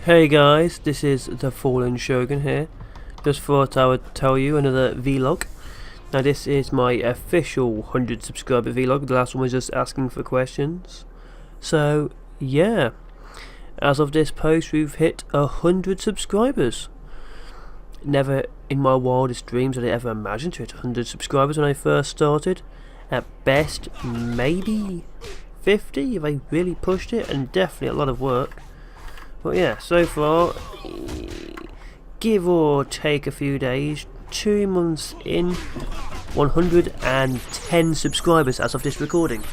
Hey guys, this is the FallenShogun here. Just thought I would tell you another vlog. Now this is my official 100 subscriber vlog. The last one was just asking for questions. So yeah, as of this post we've hit 100 subscribers. Never in my wildest dreams did I ever imagine to hit 100 subscribers when I first started. At best maybe 50 if I really pushed it, and definitely a lot of work. But yeah, so far, give or take a few days, 2 months in, 110 subscribers as of this recording.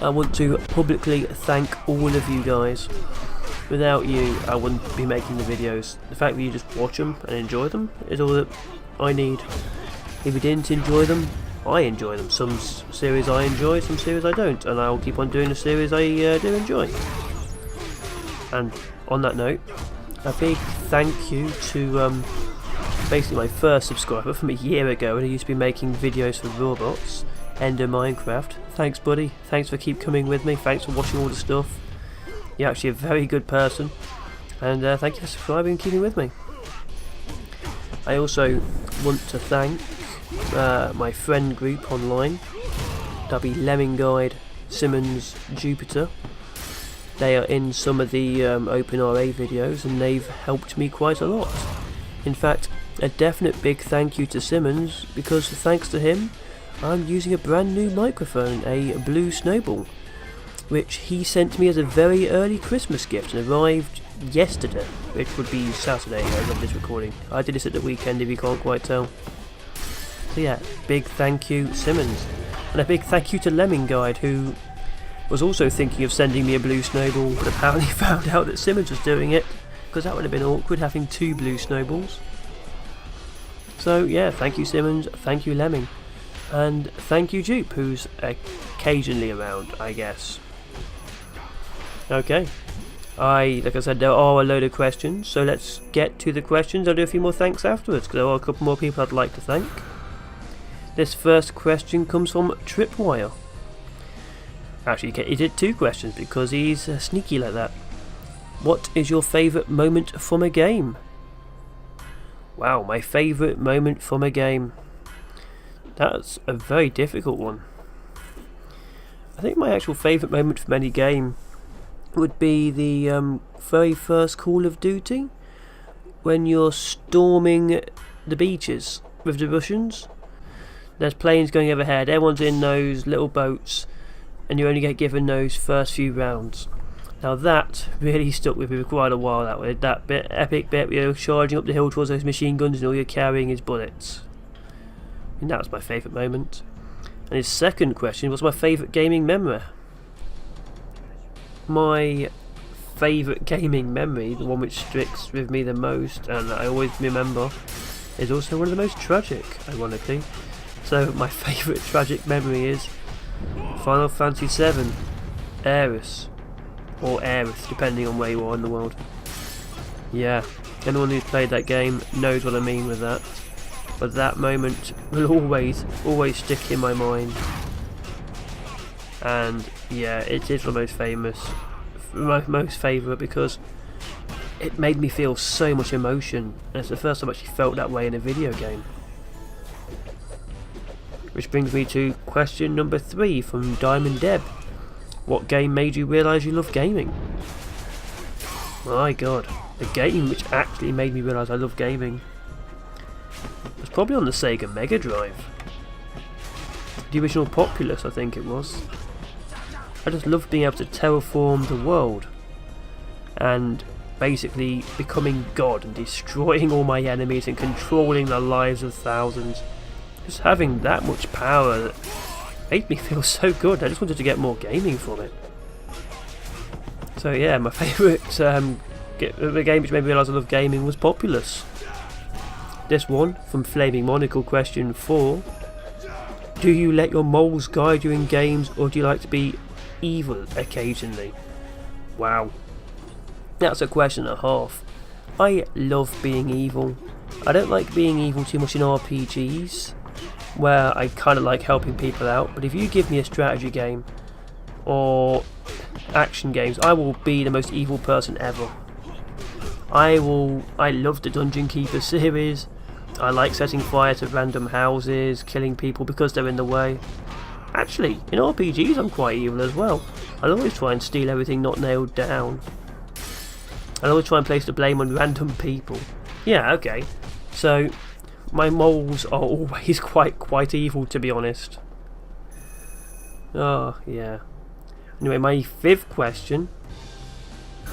I want to publicly thank all of you guys. Without you, I wouldn't be making the videos. The fact that you just watch them and enjoy them is all that I need. If you didn't enjoy them, I enjoy them. Some series I enjoy, some series I don't, and I'll keep on doing the series I do enjoy. And on that note, a big thank you to basically my first subscriber from a year ago, and he used to be making videos for robots, Ender Minecraft. Thanks buddy, thanks for keep coming with me, thanks for watching all the stuff. You're actually a very good person, and thank you for subscribing and keeping with me. I also want to thank my friend group online. That'll be Lemming Guide, Simmons, Jupiter. They are in some of the OpenRA videos, and they've helped me quite a lot. In fact, a definite big thank you to Simmons, because thanks to him I'm using a brand new microphone, a Blue Snowball, which he sent me as a very early Christmas gift and arrived yesterday, which would be Saturday as of this recording. I did this at the weekend if you can't quite tell. So yeah, big thank you Simmons, and a big thank you to Lemming Guide, who was also thinking of sending me a Blue Snowball, but apparently found out that Simmons was doing it, because that would have been awkward having 2 Blue Snowballs. So yeah, thank you Simmons, thank you Lemming, and thank you Jupe, who's occasionally around, I guess. Okay, like I said, there are a load of questions, so let's get to the questions. I'll do a few more thanks afterwards, because there are a couple more people I'd like to thank. This first question comes from Tripwire. Actually, he did 2 questions because he's sneaky like that. What is your favourite moment from a game? Wow, my favourite moment from a game. That's a very difficult one. I think my actual favourite moment from any game would be the very first Call of Duty, when you're storming the beaches with the Russians. There's planes going overhead, everyone's in those little boats, and you only get given those first few rounds. Now that really stuck with me for quite a while, that bit, epic bit where you're charging up the hill towards those machine guns and all you're carrying is bullets. And that was my favourite moment. And his second question was my favourite gaming memory. My favourite gaming memory, the one which sticks with me the most and that I always remember, is also one of the most tragic, ironically. So my favourite tragic memory is Final Fantasy VII, Aerith, or Aerith, depending on where you are in the world. Yeah, anyone who's played that game knows what I mean with that. But that moment will always stick in my mind. And yeah, it is the most famous, most favourite, because it made me feel so much emotion. And it's the first time I actually felt that way in a video game. Which brings me to question number 3 from Diamond Deb. What game made you realise you love gaming? My god, the game which actually made me realise I love gaming was probably on the Sega Mega Drive. The original Populous, I think it was. I just loved being able to terraform the world and basically becoming God and destroying all my enemies and controlling the lives of thousands. Just having that much power that made me feel so good. I just wanted to get more gaming from it. So yeah, my favourite the game which made me realise I love gaming was Populous. This one from Flaming Monocle, question 4. Do you let your moles guide you in games, or do you like to be evil occasionally? Wow, that's a question and a half. I love being evil. I don't like being evil too much in RPGs, where I kind of like helping people out, but if you give me a strategy game or action games, I will be the most evil person ever. I love the Dungeon Keeper series. I like setting fire to random houses, killing people because they're in the way. Actually, in RPGs I'm quite evil as well. I'll always try and steal everything not nailed down. I'll always try and place the blame on random people. Yeah, okay. So, my moles are always quite evil, to be honest. Oh, yeah. Anyway, my 5th question,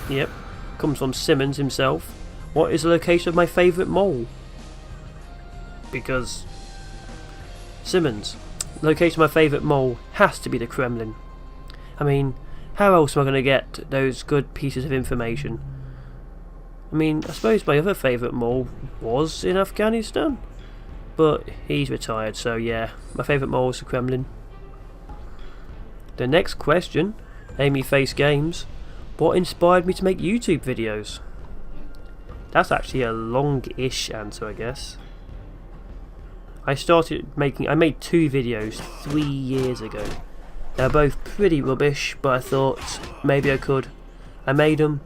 yep, comes from Simmons himself. What is the location of my favourite mole? Because Simmons, the location of my favourite mole has to be the Kremlin. I mean, how else am I going to get those good pieces of information? I mean, I suppose my other favourite mole was in Afghanistan, but he's retired, so yeah, my favourite mole is the Kremlin. The next question, Amy Face Games, what inspired me to make YouTube videos? That's actually a long-ish answer, I guess. I made 2 videos 3 years ago. They're both pretty rubbish, but I thought maybe I could. I made them.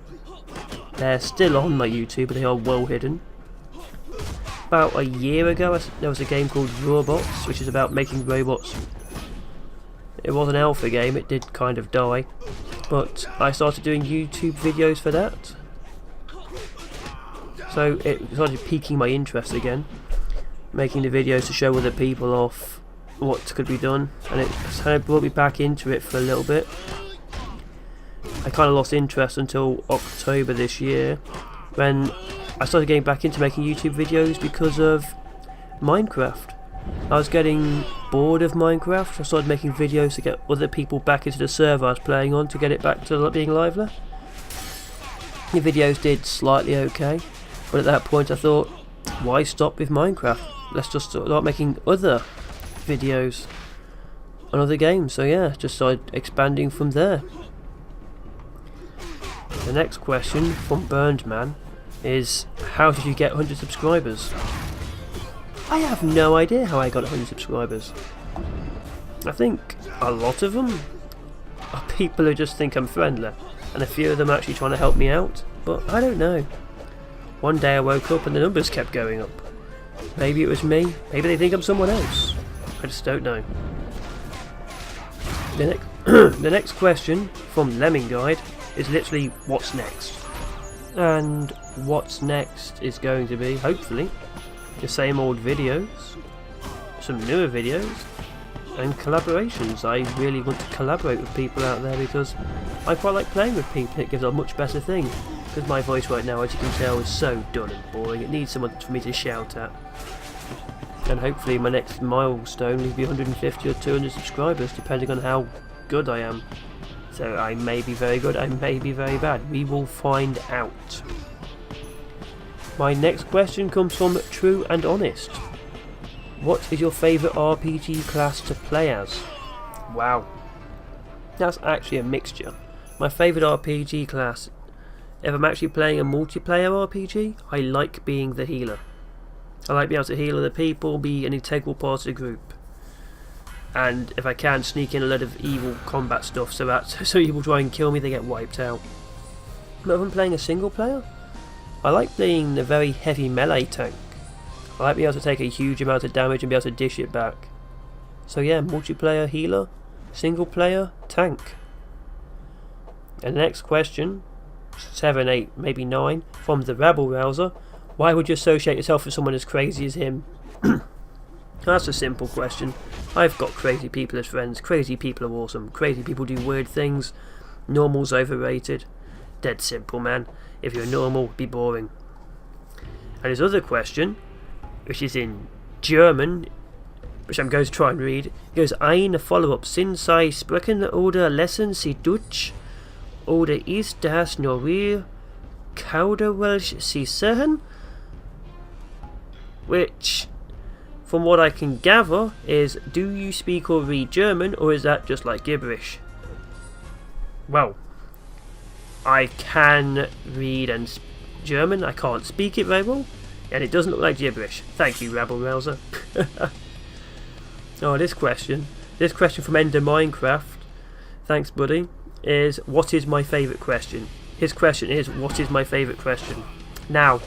They're still on my YouTube, but they are well hidden. About a year ago, there was a game called Robots, which is about making robots. It was an alpha game, it did kind of die, but I started doing YouTube videos for that. So it started piquing my interest again, making the videos to show other people off what could be done, and it kind of brought me back into it for a little bit. I kind of lost interest until October this year, when I started getting back into making YouTube videos because of Minecraft. I was getting bored of Minecraft. I started making videos to get other people back into the server I was playing on to get it back to being lively. The videos did slightly okay, but at that point I thought, why stop with Minecraft? Let's just start making other videos on other games. So yeah, just started expanding from there. The next question from Burned Man is, how did you get 100 subscribers? I have no idea how I got 100 subscribers. I think a lot of them are people who just think I'm friendly, and a few of them are actually trying to help me out, but I don't know. One day I woke up and the numbers kept going up. Maybe it was me, maybe they think I'm someone else. I just don't know. The next question from Lemming Guide is literally, what's next? And what's next is going to be, hopefully, the same old videos, some newer videos, and collaborations. I really want to collaborate with people out there because I quite like playing with people. It gives a much better thing, because my voice right now, as you can tell, is so dull and boring. It needs someone for me to shout at. And hopefully my next milestone will be 150 or 200 subscribers, depending on how good I am. So I may be very good, I may be very bad. We will find out. My next question comes from True and Honest. What is your favourite RPG class to play as? Wow. That's actually a mixture. My favourite RPG class, if I'm actually playing a multiplayer RPG, I like being the healer. I like being able to heal other people, be an integral part of the group. And if I can, sneak in a lot of evil combat stuff so that so people try and kill me, they get wiped out. But if I'm playing a single player, I like being the very heavy melee tank. I like being able to take a huge amount of damage and be able to dish it back. So yeah, multiplayer healer, single player tank. And the next question, 7, 8, maybe 9, from the Rabble Rouser. Why would you associate yourself with someone as crazy as him? That's a simple question. I've got crazy people as friends. Crazy people are awesome. Crazy people do weird things. Normal's overrated. Dead simple, man. If you're normal, be boring. And his other question, which is in German, which I'm going to try and read, goes, Eine Follow-up. Sind Sie sprechen oder lesen Sie Deutsch? Oder ist das nur Ihr Kauderwelsch Sie sehen? Which, from what I can gather, is, do you speak or read German, or is that just like gibberish? Well, I can read and German. I can't speak it very well, and it doesn't look like gibberish. Thank you, Rabble Rouser. Oh, this question from Ender Minecraft. Thanks, buddy. is, what is my favourite question? His question is, what is my favourite question? Now,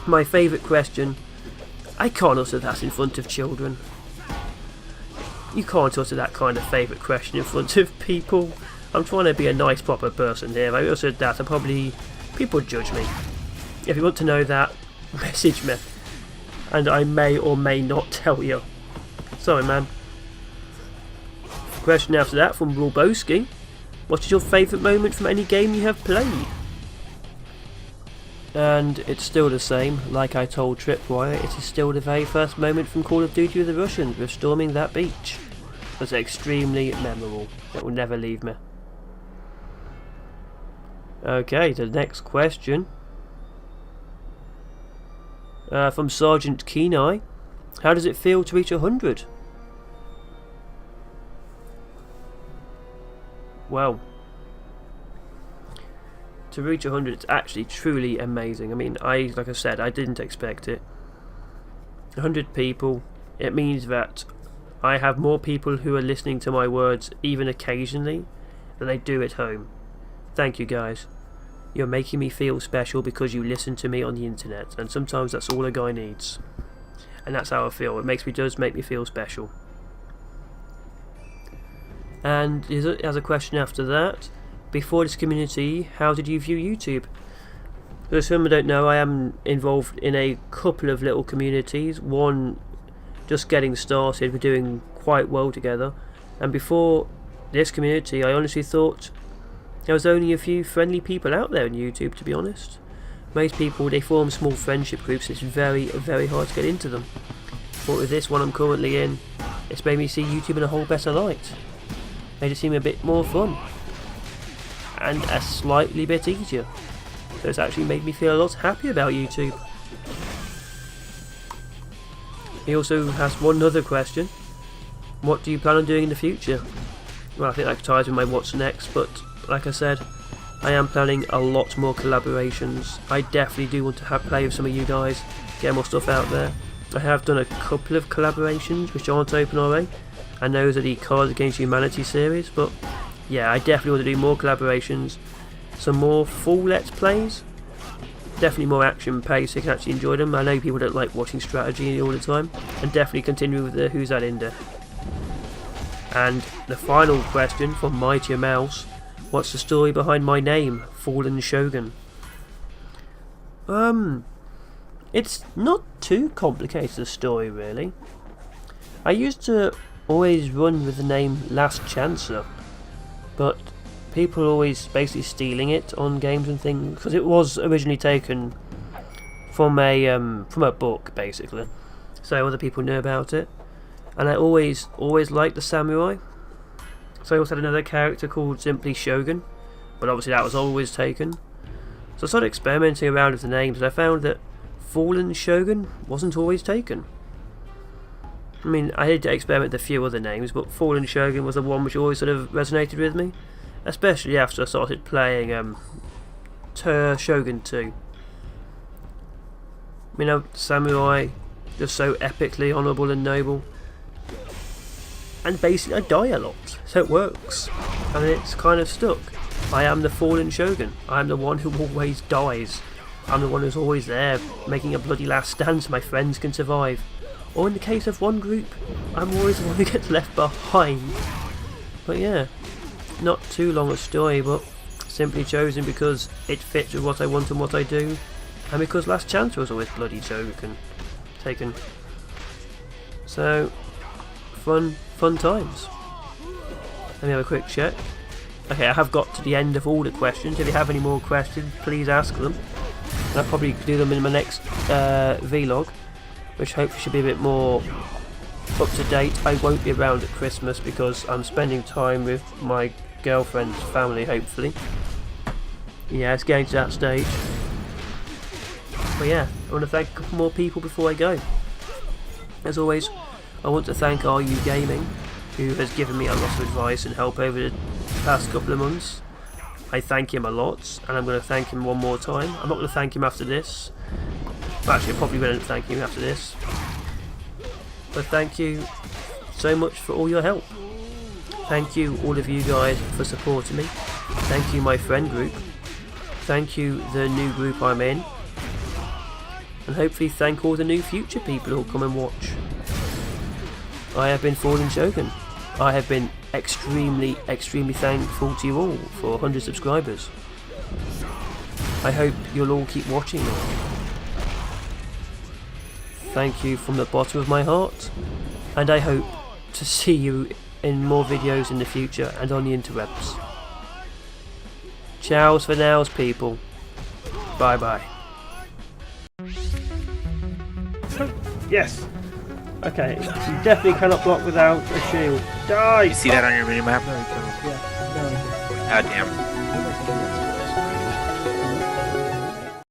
my favourite question, I can't utter that in front of children. You can't utter that kind of favourite question in front of people. I'm trying to be a nice proper person here. If I uttered that, people would judge me. If you want to know that, message me. And I may or may not tell you. Sorry, man. Question after that from Rulboski. What is your favourite moment from any game you have played? And it's still the same. Like I told Tripwire, it is still the very first moment from Call of Duty with the Russians, with storming that beach. It was extremely memorable. It will never leave me. Okay, the next question. From Sergeant Kenai. How does it feel to reach 100? Well, to reach 100, it's actually truly amazing. I mean, like I said, I didn't expect it. 100 people, it means that I have more people who are listening to my words, even occasionally, than I do at home. Thank you, guys. You're making me feel special because you listen to me on the internet, and sometimes that's all a guy needs. And that's how I feel. It does make me feel special. And there's a question after that. Before this community, how did you view YouTube? For some who don't know, I am involved in a couple of little communities. One just getting started, we're doing quite well together. And before this community, I honestly thought there was only a few friendly people out there on YouTube, to be honest. Most people, they form small friendship groups, it's very, very hard to get into them. But with this one I'm currently in, it's made me see YouTube in a whole better light. Made it seem a bit more fun. And a slightly bit easier. So it's actually made me feel a lot happier about YouTube. He also has one other question. What do you plan on doing in the future? Well, I think that ties with my what's next, but like I said, I am planning a lot more collaborations. I definitely do want to play with some of you guys, get more stuff out there. I have done a couple of collaborations which aren't open already, and those are the Cards Against Humanity series, but yeah, I definitely want to do more collaborations, some more full Let's Plays, definitely more action paced so you can actually enjoy them. I know people don't like watching strategy all the time, and definitely continue with the Who's That Inder. And the final question from Mightier Mouse, what's the story behind my name, FallenShogun? It's not too complicated a story really. I used to always run with the name Last Chancer, but people are always basically stealing it on games and things, because it was originally taken from a book basically, so other people knew about it. And I always liked the samurai, so I also had another character called simply Shogun, but obviously that was always taken. So I started experimenting around with the names, and I found that FallenShogun wasn't always taken. I mean, I did experiment with a few other names, but FallenShogun was the one which always sort of resonated with me, especially after I started playing Shogun 2. You know, samurai, just so epically honourable and noble. And basically I die a lot, so it works. And it's kind of stuck. I am the FallenShogun. I am the one who always dies. I'm the one who's always there, making a bloody last stand so my friends can survive. Or in the case of one group, I'm always the one who gets left behind. But yeah, not too long a story, but simply chosen because it fits with what I want and what I do, and because Last Chance was always bloody taken. So, fun times. Let me have a quick check. Okay, I have got to the end of all the questions. If you have any more questions, please ask them. And I'll probably do them in my next vlog, which hopefully should be a bit more up to date. I won't be around at Christmas because I'm spending time with my girlfriend's family, hopefully. Yeah, it's getting to that stage. But yeah, I want to thank a couple more people before I go. As always, I want to thank RU Gaming, who has given me a lot of advice and help over the past couple of months. I thank him a lot, and I'm going to thank him one more time. I'm not going to thank him after this. Well, actually, I probably won't thank him after this. But thank you so much for all your help. Thank you all of you guys for supporting me. Thank you my friend group. Thank you the new group I'm in. And hopefully thank all the new future people who'll come and watch. I have been FallenShogun. I have been extremely thankful to you all for 100 subscribers. I hope you'll all keep watching me. Thank you from the bottom of my heart, and I hope to see you in more videos in the future and on the interwebs. Ciao for nows, people. Bye bye. Yes. Okay, you definitely cannot block without a shield. Die! You see that on your minimap?